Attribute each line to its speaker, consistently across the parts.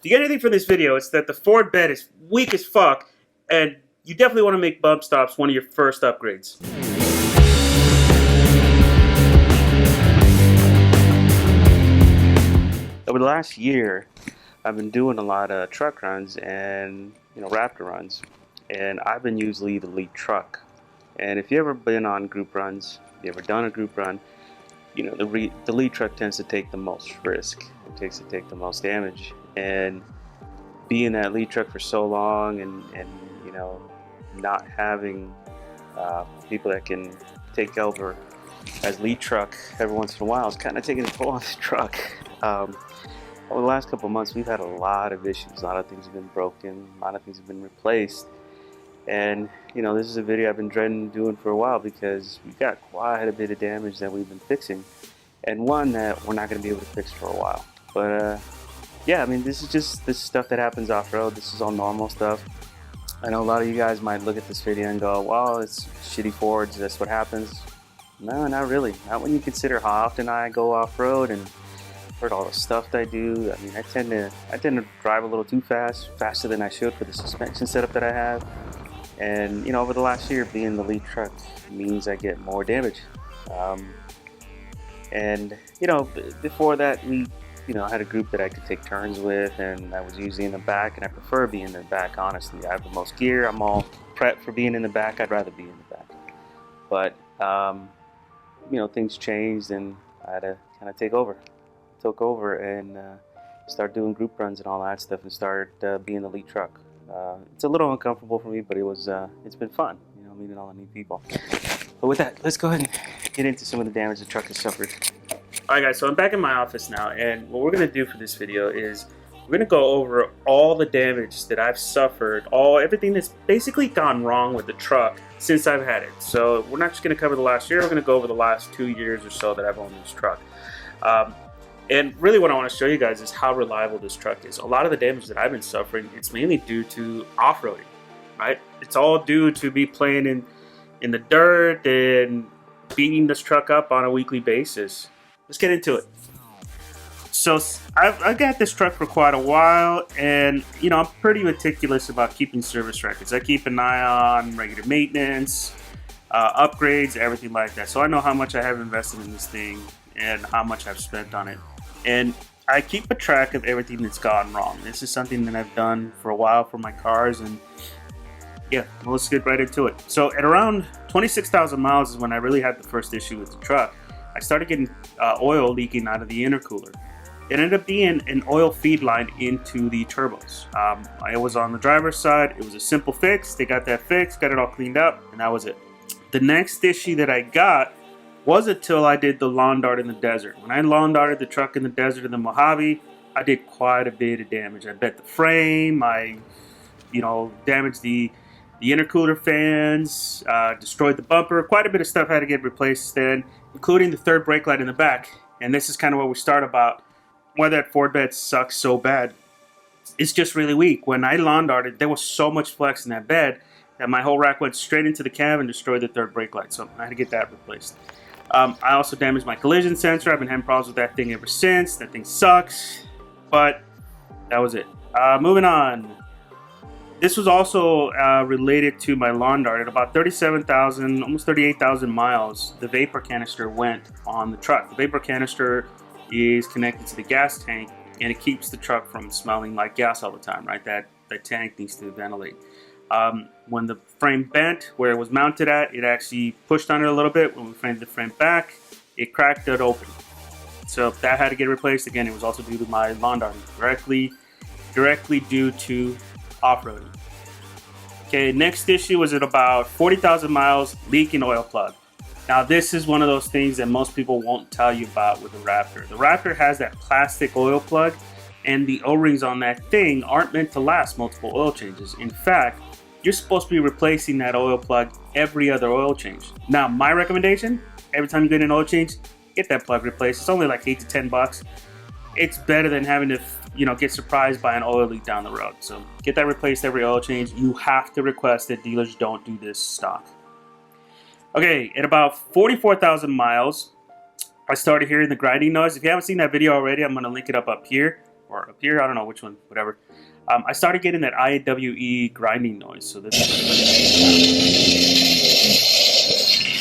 Speaker 1: If you get anything from this video, it's that the Ford bed is weak as fuck, and you definitely want to make bump stops one of your first upgrades. Over the last year, I've been doing a lot of truck runs and Raptor runs, and I've been usually the lead truck. And if you ever been on group runs, if you ever done a group run, the lead truck tends to take the most risk. It takes to take the most damage. And being that lead truck for so long, and not having people that can take over as lead truck every once in a while is kind of taking a toll on the truck. Over the last couple of months, we've had a lot of issues. A lot of things have been broken. A lot of things have been replaced. And this is a video I've been dreading doing for a while because we got quite a bit of damage that we've been fixing, and one that we're not going to be able to fix for a while. But yeah, I mean, this is stuff that happens off-road. This is all normal stuff. I know a lot of you guys might look at this video and go, well, it's shitty Fords, that's what happens. No, not really. Not when you consider how often I go off-road and for all the stuff that I do. I mean, I tend to drive a little too fast, faster than I should for the suspension setup that I have. And over the last year, being the lead truck means I get more damage. And before that, we I had a group that I could take turns with, and I was usually in the back, and I prefer being in the back, honestly. I have the most gear. I'm all prepped for being in the back. I'd rather be in the back. But things changed, and I had to kind of took over and start doing group runs and all that stuff, and started being the lead truck. It's a little uncomfortable for me, but it's been fun, meeting all the new people. But with that, let's go ahead and get into some of the damage the truck has suffered. Alright guys, so I'm back in my office now, and what we're going to do for this video is we're going to go over all the damage that I've suffered, everything that's basically gone wrong with the truck since I've had it. So we're not just going to cover the last year, we're going to go over the last 2 years or so that I've owned this truck. And really what I want to show you guys is how reliable this truck is. A lot of the damage that I've been suffering, it's mainly due to off-roading, right? It's all due to me playing in the dirt and beating this truck up on a weekly basis. Let's get into it. So I've got this truck for quite a while, and I'm pretty meticulous about keeping service records. I keep an eye on regular maintenance, upgrades, everything like that. So I know how much I have invested in this thing and how much I've spent on it. And I keep a track of everything that's gone wrong. This is something that I've done for a while for my cars, and yeah, well, let's get right into it. So at around 26,000 miles is when I really had the first issue with the truck. I started getting oil leaking out of the intercooler. It ended up being an oil feed line into the turbos. I was on the driver's side. It was a simple fix. They got that fixed, got it all cleaned up, and that was it. The next issue that I got wasn't until I did the lawn dart in the desert. When I lawn darted the truck in the desert in the Mojave, I did quite a bit of damage. I bent the frame, I damaged the intercooler fans, destroyed the bumper. Quite a bit of stuff had to get replaced then, including the third brake light in the back. And this is kind of what we start about why that Ford bed sucks so bad. It's just really weak. When I lawn darted, there was so much flex in that bed that my whole rack went straight into the cab and destroyed the third brake light. So I had to get that replaced. I also damaged my collision sensor. I've been having problems with that thing ever since. That thing sucks. But that was it. Moving on. This was also related to my lawn dart. At about 37,000, almost 38,000 miles, the vapor canister went on the truck. The vapor canister is connected to the gas tank, and it keeps the truck from smelling like gas all the time, right? That tank needs to ventilate. When the frame bent where it was mounted at, it actually pushed on it a little bit. When we framed the frame back, it cracked it open. So that had to get replaced. Again, it was also due to my lawn darting, directly due to off-roading. Okay, next issue was at about 40,000 miles, leaking oil plug. Now this is one of those things that most people won't tell you about with the Raptor. The Raptor has that plastic oil plug, and the O-rings on that thing aren't meant to last multiple oil changes. In fact, you're supposed to be replacing that oil plug every other oil change. Now, my recommendation, every time you get an oil change, get that plug replaced. It's only like $8 to 10 bucks. It's better than having to, get surprised by an oil leak down the road. So get that replaced every oil change. You have to request that dealers don't do this stock. Okay, at about 44,000 miles, I started hearing the grinding noise. If you haven't seen that video already, I'm going to link it up here. or up here, I don't know which one, whatever. I started getting that IWE grinding noise. So this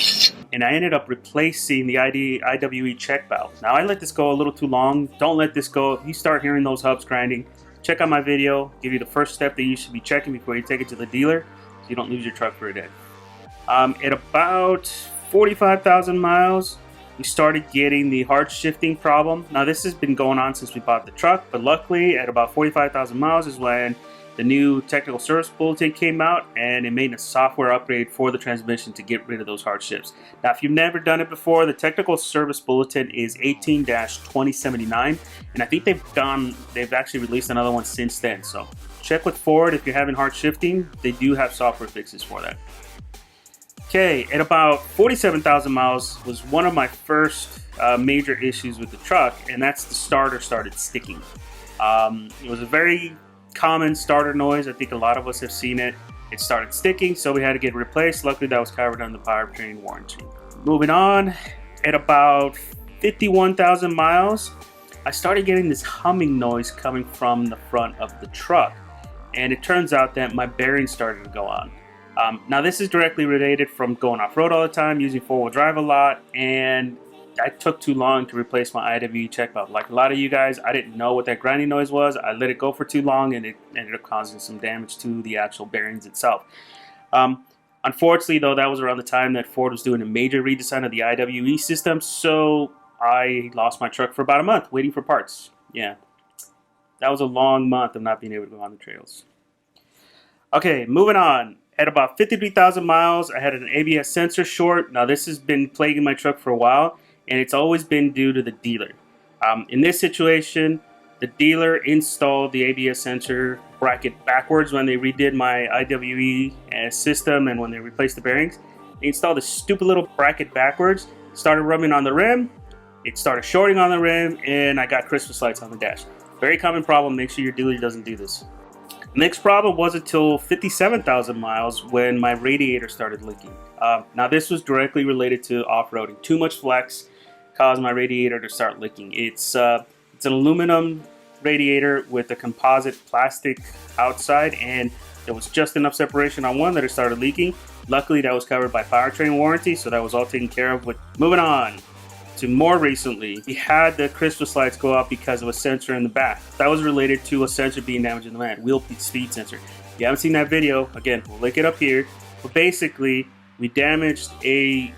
Speaker 1: is, and I ended up replacing the IWE check valve. Now I let this go a little too long. Don't let this go. If you start hearing those hubs grinding, check out my video, give you the first step that you should be checking before you take it to the dealer, so you don't lose your truck for a day. At about 45,000 miles, we started getting the hard shifting problem. Now this has been going on since we bought the truck, but luckily at about 45,000 miles is when the new technical service bulletin came out, and it made a software upgrade for the transmission to get rid of those hard shifts. Now if you've never done it before, the technical service bulletin is 18-2079, and I think they've actually released another one since then. So check with Ford if you're having hard shifting. They do have software fixes for that. Okay, at about 47,000 miles was one of my first major issues with the truck, and that's the starter started sticking. It was a very common starter noise. I think a lot of us have seen it. It started sticking, so we had to get it replaced. Luckily, that was covered under the powertrain warranty. Moving on, at about 51,000 miles, I started getting this humming noise coming from the front of the truck, and it turns out that my bearings started to go on. Now this is directly related from going off-road all the time, using four-wheel drive a lot, and I took too long to replace my IWE check valve. Like a lot of you guys, I didn't know what that grinding noise was. I let it go for too long, and it ended up causing some damage to the actual bearings itself. Unfortunately, though, that was around the time that Ford was doing a major redesign of the IWE system, so I lost my truck for about a month waiting for parts. Yeah, that was a long month of not being able to go on the trails. Okay, moving on. At about 53,000 miles, I had an ABS sensor short. Now this has been plaguing my truck for a while, and it's always been due to the dealer. In this situation, the dealer installed the ABS sensor bracket backwards when they redid my IWE system and when they replaced the bearings. They installed this stupid little bracket backwards, started rubbing on the rim, it started shorting on the rim, and I got Christmas lights on the dash. Very common problem. Make sure your dealer doesn't do this. Next problem wasn't until 57,000 miles when my radiator started leaking. Now this was directly related to off-roading. Too much flex caused my radiator to start leaking. It's an aluminum radiator with a composite plastic outside, and there was just enough separation on one that it started leaking. Luckily that was covered by powertrain warranty, so that was all taken care of. Moving on to more recently, we had the Christmas lights go up because of a sensor in the back. That was related to a sensor being damaged in the van, wheel speed sensor. If you haven't seen that video, again, we'll link it up here. But basically, we damaged a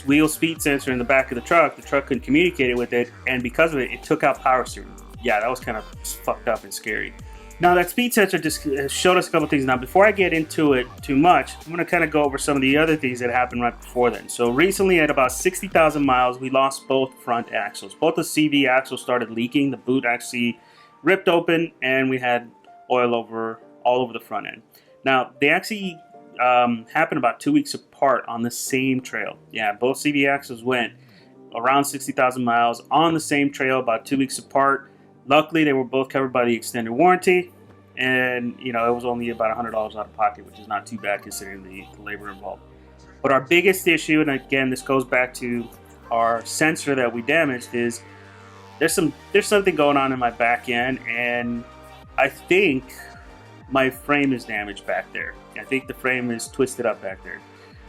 Speaker 1: wheel speed sensor in the back of the truck. The truck couldn't communicate with it, and because of it, it took out power steering. Yeah, that was kind of fucked up and scary. Now that speed sensor just showed us a couple things. Now before I get into it too much, I'm going to kind of go over some of the other things that happened right before then. So recently at about 60,000 miles, we lost both front axles. Both the CV axles started leaking. The boot actually ripped open, and we had oil all over the front end. Now they actually happened about 2 weeks apart on the same trail. Yeah, both CV axles went around 60,000 miles on the same trail about 2 weeks apart. Luckily, they were both covered by the extended warranty, and it was only about $100 out of pocket, which is not too bad considering the labor involved. But our biggest issue, and again, this goes back to our sensor that we damaged, is there's something going on in my back end, and I think my frame is damaged back there. I think the frame is twisted up back there.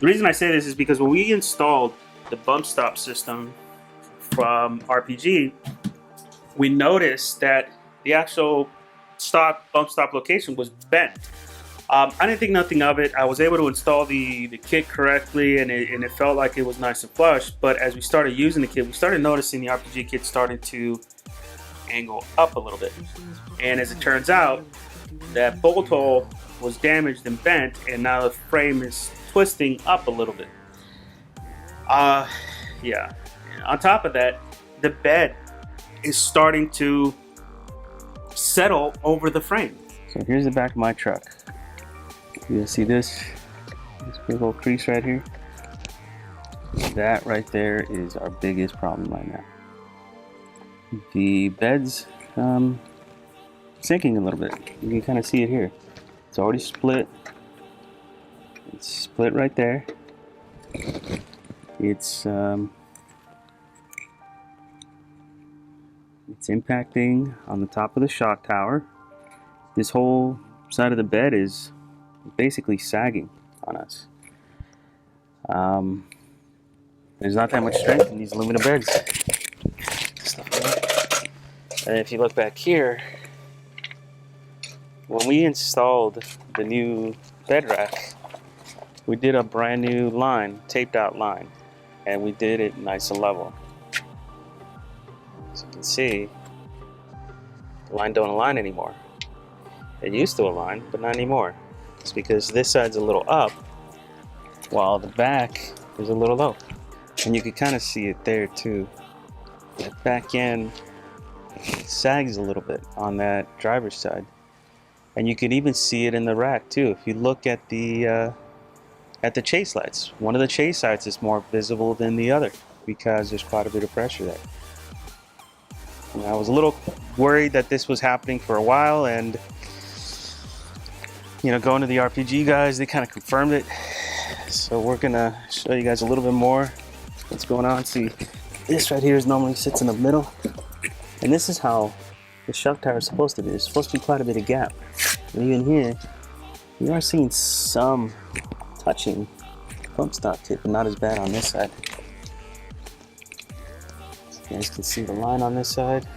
Speaker 1: The reason I say this is because when we installed the bump stop system from RPG, we noticed that the actual bump stop location was bent. I didn't think nothing of it. I was able to install the kit correctly, and it felt like it was nice and flush. But as we started using the kit, we started noticing the RPG kit starting to angle up a little bit. And as it turns out, that bolt hole was damaged and bent, and now the frame is twisting up a little bit. Yeah. On top of that, the bed is starting to settle over the frame. So here's the back of my truck. You see this big old crease right here? That right there is our biggest problem right now. The bed's sinking a little bit. You can kind of see it here. It's already split. It's split right there. It's It's impacting on the top of the shock tower. This whole side of the bed is basically sagging on us. There's not that much strength in these aluminum beds. And if you look back here, when we installed the new bed rack, we did a brand new line, taped out line, and we did it nice and level. As you can see, the line don't align anymore. It used to align, but not anymore. It's because this side's a little up, while the back is a little low. And you can kind of see it there too. That back end sags a little bit on that driver's side. And you can even see it in the rack too. If you look at the chase lights, one of the chase lights is more visible than the other because there's quite a bit of pressure there. And I was a little worried that this was happening for a while, and going to the RPG guys, they kind of confirmed it. So we're gonna show you guys a little bit more what's going on. See, this right here is normally sits in the middle, and this is how the shock tower is supposed to be. There's supposed to be quite a bit of gap. And even here, you are seeing some touching bump stop kit, but not as bad on this side. You guys can see the line on this side.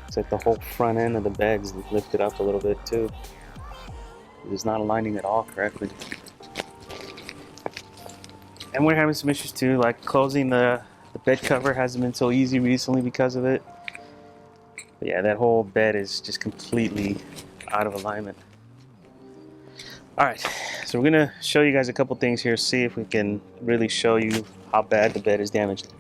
Speaker 1: It's like the whole front end of the bed's lifted up a little bit too. It's not aligning at all correctly. And we're having some issues too, like closing the bed cover hasn't been so easy recently because of it. But yeah, that whole bed is just completely out of alignment. Alright, so we're gonna show you guys a couple things here, see if we can really show you how bad the bed is damaged.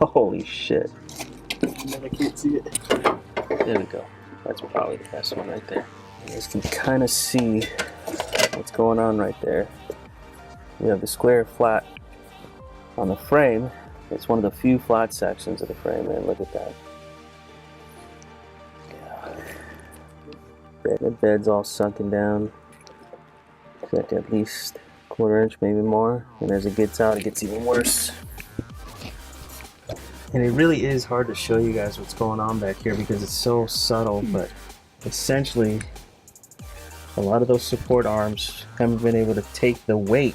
Speaker 1: Holy shit.
Speaker 2: I can't see it.
Speaker 1: There we go. That's probably the best one right there. You guys can kind of see what's going on right there. We have the square flat on the frame. It's one of the few flat sections of the frame, and look at that. Yeah. The bed's all sunken down. It's like at least a quarter inch, maybe more. And as it gets out, it gets even worse. And it really is hard to show you guys what's going on back here because it's so subtle, but essentially a lot of those support arms haven't been able to take the weight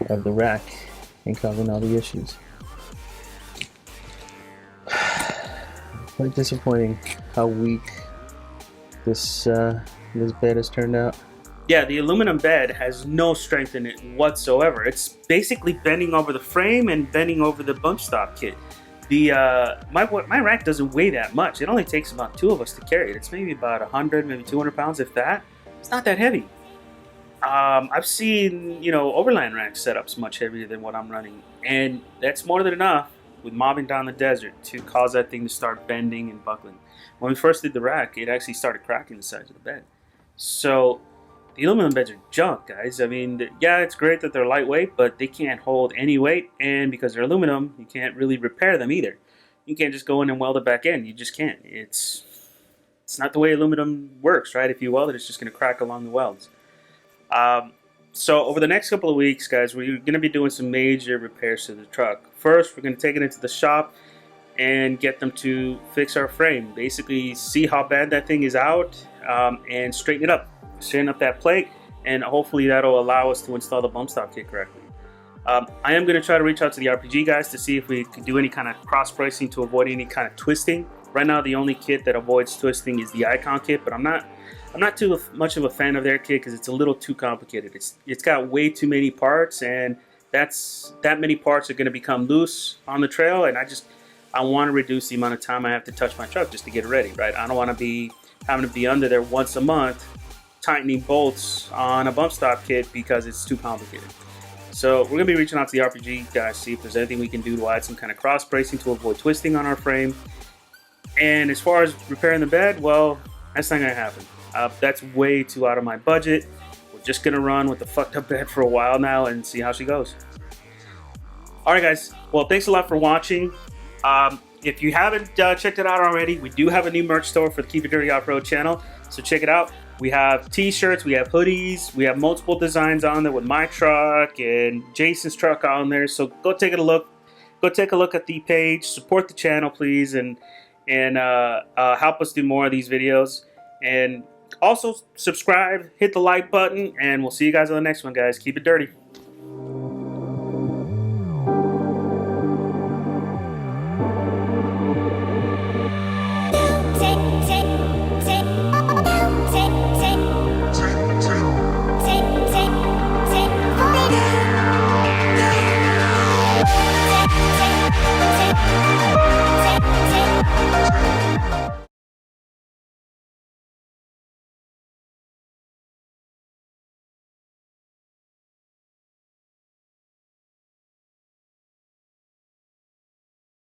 Speaker 1: of the rack and causing all the issues. Quite disappointing how weak this bed has turned out. Yeah, the aluminum bed has no strength in it whatsoever. It's basically bending over the frame and bending over the bump stop kit. My rack doesn't weigh that much. It only takes about 2 of us to carry it. It's maybe about 100, maybe 200 pounds, if that. It's not that heavy. I've seen, overland rack setups much heavier than what I'm running, and that's more than enough with mobbing down the desert to cause that thing to start bending and buckling. When we first did the rack, it actually started cracking the sides of the bed. So the aluminum beds are junk, guys. I mean, yeah, it's great that they're lightweight, but they can't hold any weight, and because they're aluminum, you can't really repair them either. You can't just go in and weld it back in. You just can't. It's not the way aluminum works, right? If you weld it, it's just going to crack along the welds. So over the next couple of weeks, guys, we're going to be doing some major repairs to the truck. First, we're going to take it into the shop and get them to fix our frame. Basically, see how bad that thing is out and straighten it up. Straighten up that plate, and hopefully that'll allow us to install the bump stop kit correctly. I am going to try to reach out to the RPG guys to see if we can do any kind of cross pricing to avoid any kind of twisting. Right now, the only kit that avoids twisting is the Icon kit, but I'm not too much of a fan of their kit because it's a little too complicated. It's got way too many parts, and that many parts are going to become loose on the trail, and I want to reduce the amount of time I have to touch my truck just to get it ready, right? I don't want to be having to be under there once a month tightening bolts on a bump stop kit because it's too complicated. So we're going to be reaching out to the RPG guys, see if there's anything we can do to add some kind of cross bracing to avoid twisting on our frame. And as far as repairing the bed, well, that's not going to happen. That's way too out of my budget. We're just going to run with the fucked up bed for a while now and see how she goes. Alright guys, well, thanks a lot for watching. If you haven't checked it out already, we do have a new merch store for the Keep It Dirty Off-Road channel, so check it out. We have t-shirts, we have hoodies, we have multiple designs on there with my truck and Jason's truck on there, so go take a look. go take a look at the page, support the channel, please, and help us do more of these videos. And also subscribe, hit the like button, and we'll see you guys on the next one, guys. Keep it dirty.